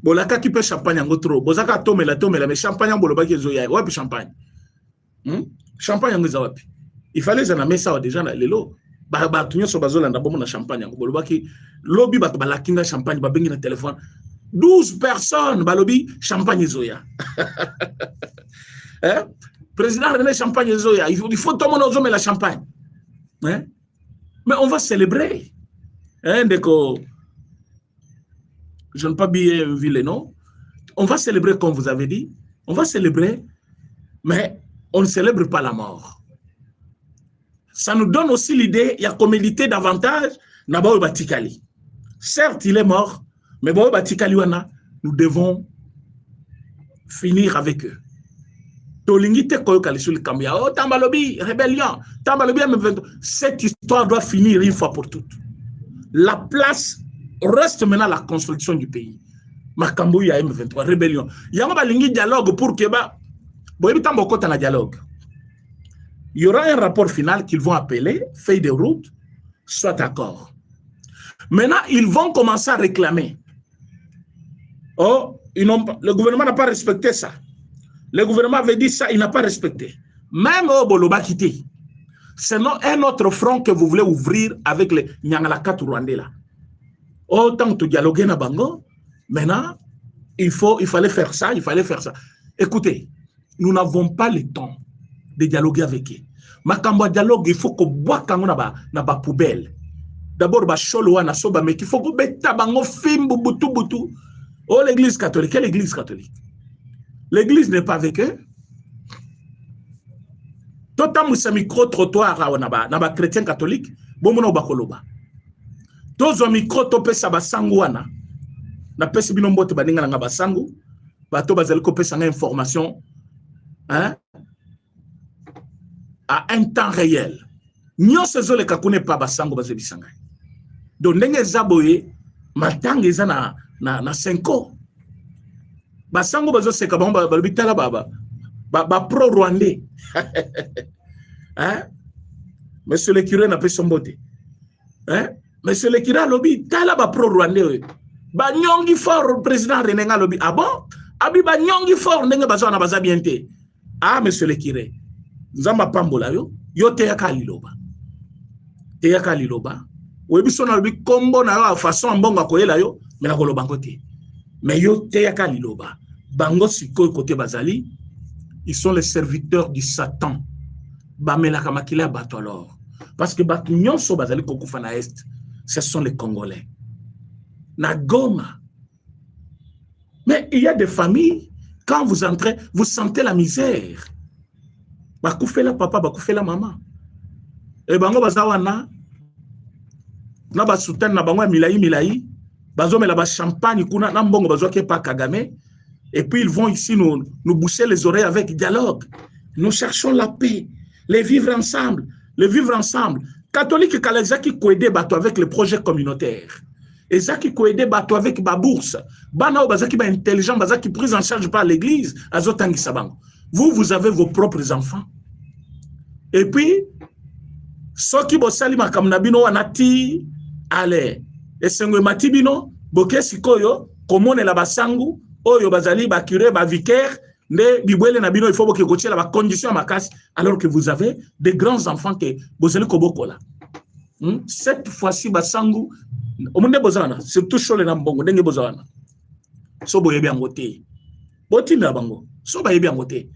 Bolaka qui peut champagne en gotro. Bozaka tomela, mais champagne en bolobaki zoya. Wapi champagne. Champagne en gozawapi. Il fallait que j'en ça déjà les lots. Bah tu sur bazolanda bon na champagne en bolobaki. Lobby bat balakinga champagne ba bengi na téléphone. 12 personnes balobi champagne zoya. Hein? Président René champagne zoya. Il faut tout le monde ozome la champagne. Hein? Mais on va célébrer. Hein, déco. Je n'ai pas bien vu les noms. On va célébrer comme vous avez dit. On va célébrer, mais on ne célèbre pas la mort. Ça nous donne aussi l'idée, il y a comme méditer davantage Nabaou Batikali. Certes, il est mort, mais Nabaou Batikali, nous devons finir avec eux. Tolingite Koyokali sur le Kambia. Oh, Tambalobi, rébellion. Tambalobi, cette histoire doit finir une fois pour toutes. La place reste maintenant la construction du pays. Makambo ya M23, rébellion. Il y a un dialogue pour que dialogue. Il y aura un rapport final qu'ils vont appeler feuille de route, soit d'accord. Maintenant, ils vont commencer à réclamer. Oh, le gouvernement n'a pas respecté ça. Le gouvernement avait dit ça, il n'a pas respecté. Même au Bolobakité. C'est un autre front que vous voulez ouvrir avec les Nyangalakat Rwandais là. Autant que dialoguer na bango, maintenant, il fallait faire ça, il fallait faire ça. Écoutez, nous n'avons pas le temps de dialoguer avec eux. Makambo dialogue, il faut que bois kango na ba poubelle. D'abord ba cholo na soba mais il faut que beta bango fimbu butu butu. Oh l'église catholique, quelle église catholique? L'église n'est pas avec eux. Totam sa micro trottoir na ba chrétien catholique, bomono ba koloba. Tozo micro topé sa basangu wana. Na pesi bino mbote baninga na basangu, bato bazali ko pesa information hein à un temps réel. Nyo sezo le kakune pa basangu bazebisanga. Donc ndenge zaboye matanga eza na 5 ans. Basangu bazo seka ba bitala ba pro rwandais. Hein? Monsieur le curé n'a pas son mbote. Hein? Monsieur le curé lobby tala ba pro rwandais. Ba nyongi fort président René lobby. Ah bon? Abi ba nyongi fort ndenge bazo na bazabiente. Ah monsieur le curé. Nzamba pambola yo te yakaliloba. Te yakaliloba. Webi sona lobby kombo na yo façon mbonga koyela yo Mais la kolo bango te. Mais yo te yaka liloba. Bango siko côté bazali, ils sont les serviteurs du Satan. Bamela kamakila bato alors. Parce que bato nyonso bazali kokufa na est, ce sont les Congolais. Na Goma. Mais il y a des familles, quand vous entrez, vous sentez la misère. Bakoufé la papa, bakoufé la maman. Et bango bazawana, na basoutan na bango milai, bazo mela ba champagne kuna na mbongo bazo ke pa Kagame. Et puis ils vont ici nous boucher les oreilles avec dialogue. Nous cherchons la paix, les vivre ensemble, les vivre ensemble. Catholique Kalezaki koede bato avec les projets communautaires. Et ça qui koede bato avec ba bourse. Bana bazaki ba intelligent, bazaki prise en charge par l'église, azotangi sabango. Vous avez vos propres enfants. Et puis soki bosali makamna bino wanati ale esengwe matibino boke sikoyo komone la basangu oyo bazali ba curé ba vicaire nde bibwele na bino il faut boke kotiela ba condition makasi alors que vous avez des grands enfants que bozali kobokola. Cette fois-ci basangu omunde bozana surtout chole na mbongo ndenge bozana so boyebi angote botinda bango so bayebi angote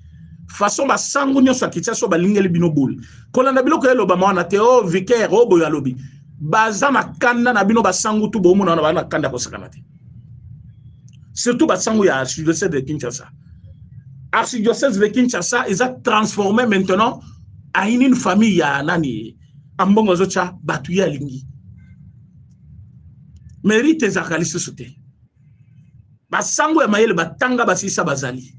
façon basangu nyonso akitia so balingeli bino boule kolanda biloko eloba mwana te o vicaire o boya lobi baza na kanda na bino basangu tu bomona na bana kanda kosakana te surtout basangu ya archidiocèse de Kinshasa. Archidiocèse de Kinshasa ils ont transformé maintenant à une famille ya nani ambongo zocha batu ya lingi mérite zakali soute basangu ya mayele batanga basisa bazali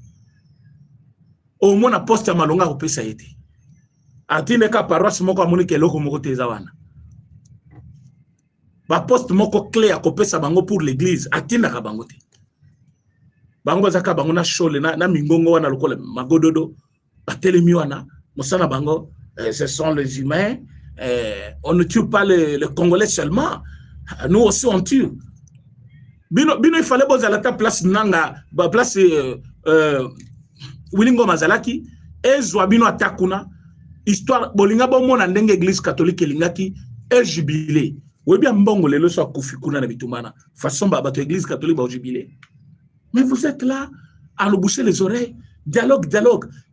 au moins na poste ya malonga kopesa yete atine ka paroisse moko amoni keloko moko teza wana ba poste moko clé ya kopesa bango pour l'église atina ka bango te bango bazaka bango na shole na mingongo wana lokola magododo batelemi wana mosana bango ce sont les humains on ne tue pas les Congolais seulement, nous aussi on tue. Bino il fallait bozala ta place nanga ba place Wilingo Mazalaki ezwa bino atakuna histoire bolinga bomona ndenge église catholique elingaki e jubilé webi mbongo lelo so akufi kuna na bitumana façon ba bato église catholique ba jubilé. Mais vous êtes là à nous boucher les oreilles. Dialogue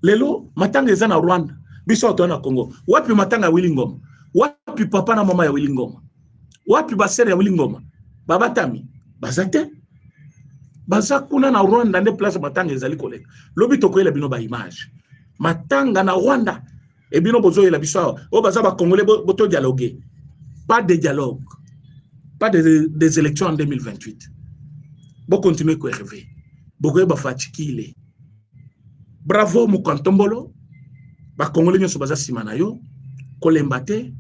lelo matanga eza na Rwanda biso to na Congo wapi matanga Wilingoma wapi papa na mama ya Wilingoma wapi basere ya Wilingoma baba tami bazate baza kuna na Rwanda nde place matanga ezali koleka lobi tokoyela bino ba image matanga na Rwanda e bino bozoyela biso o baza ba congolais boto dialoguer pas de dialogue pas des élections en 2028 bo continuer ko rêver bokoye ba fatikile bravo Mukantombolo ba congolais nyoso baza sima na yo kolemba te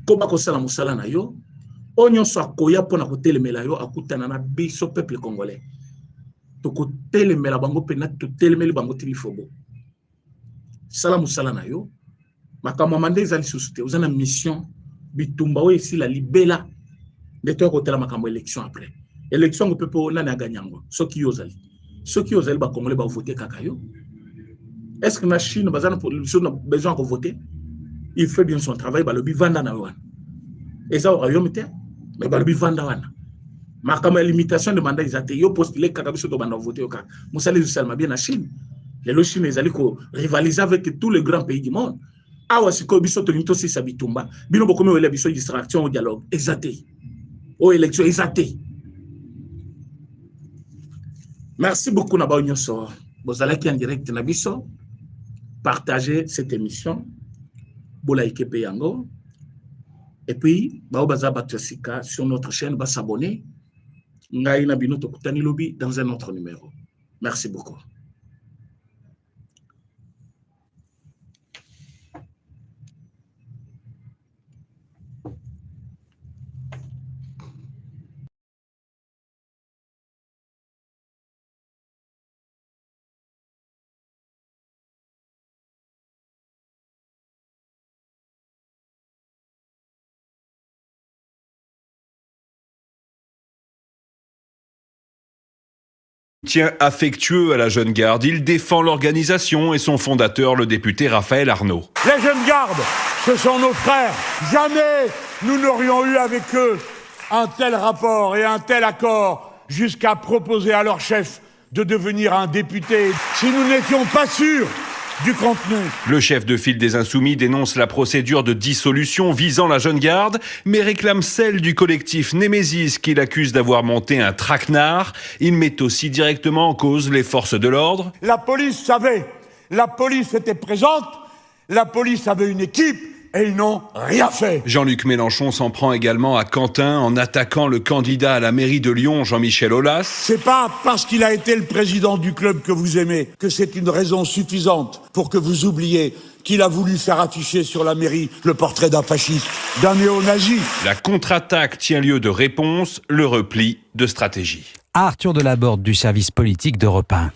koba kosala musala na yo onyonso akoya pona kotelemela yo akutana na biso peuple congolais toko telemela bango pena to telemeli bango tilifobo sala musala na yo makamwa mande ezali susute uzana mission bitumba o esi la libela de to kotela makamwa élection après élection ko pepe nani aganyango soki yozali ba congolais ba voter kaka yo. Est-ce que la Chine a besoin de voter? Il fait bien son travail, bah le bivanda na wana. Et ça au royaume mais bah le bivanda wana. Ma comme limitation de mandat ils ont yo postulé kaka biso to banda voter kaka. Musali seulement bien la Chine. Les Chine ils allaient rivaliser avec tous les grands pays du monde. Ah ouais, c'est que biso to nito si sabitumba. Bino bokomi wele biso distraction au dialogue. Exacté. Aux élections exacté. Merci beaucoup na ba nyonso. Bozalaki en direct na biso. Partagez cette émission. Bolaike Peyango. Et puis, Baobaza Batosika sur notre chaîne, va s'abonner. Ngaïna Binoto Kutani Lobby dans un autre numéro. Merci beaucoup. Soutien affectueux à la Jeune Garde. Il défend l'organisation et son fondateur, le député Raphaël Arnaud. Les Jeunes Gardes, ce sont nos frères. Jamais nous n'aurions eu avec eux un tel rapport et un tel accord. jusqu'à proposer à leur chef de devenir un député si nous n'étions pas sûrs du contenu. Le chef de file des Insoumis dénonce la procédure de dissolution visant la jeune garde, mais réclame celle du collectif Némésis qu'il accuse d'avoir monté un traquenard. Il met aussi directement en cause les forces de l'ordre. La police savait, la police était présente, la police avait une équipe et ils n'ont rien fait. Jean-Luc Mélenchon s'en prend également à Quentin en attaquant le candidat à la mairie de Lyon, Jean-Michel Aulas. C'est pas parce qu'il a été le président du club que vous aimez que c'est une raison suffisante pour que vous oubliez qu'il a voulu faire afficher sur la mairie le portrait d'un fasciste, d'un néo-nazi. La contre-attaque tient lieu de réponse, le repli de stratégie. Arthur Delaborde du service politique d'Europe 1.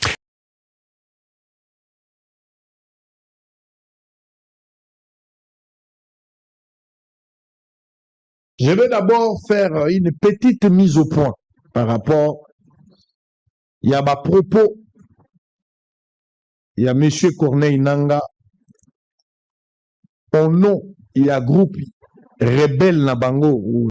Je vais d'abord faire une petite mise au point par rapport à ma propos. Il y a M. Corneille Nanga, au nom, il y a groupe rebelle Nabango,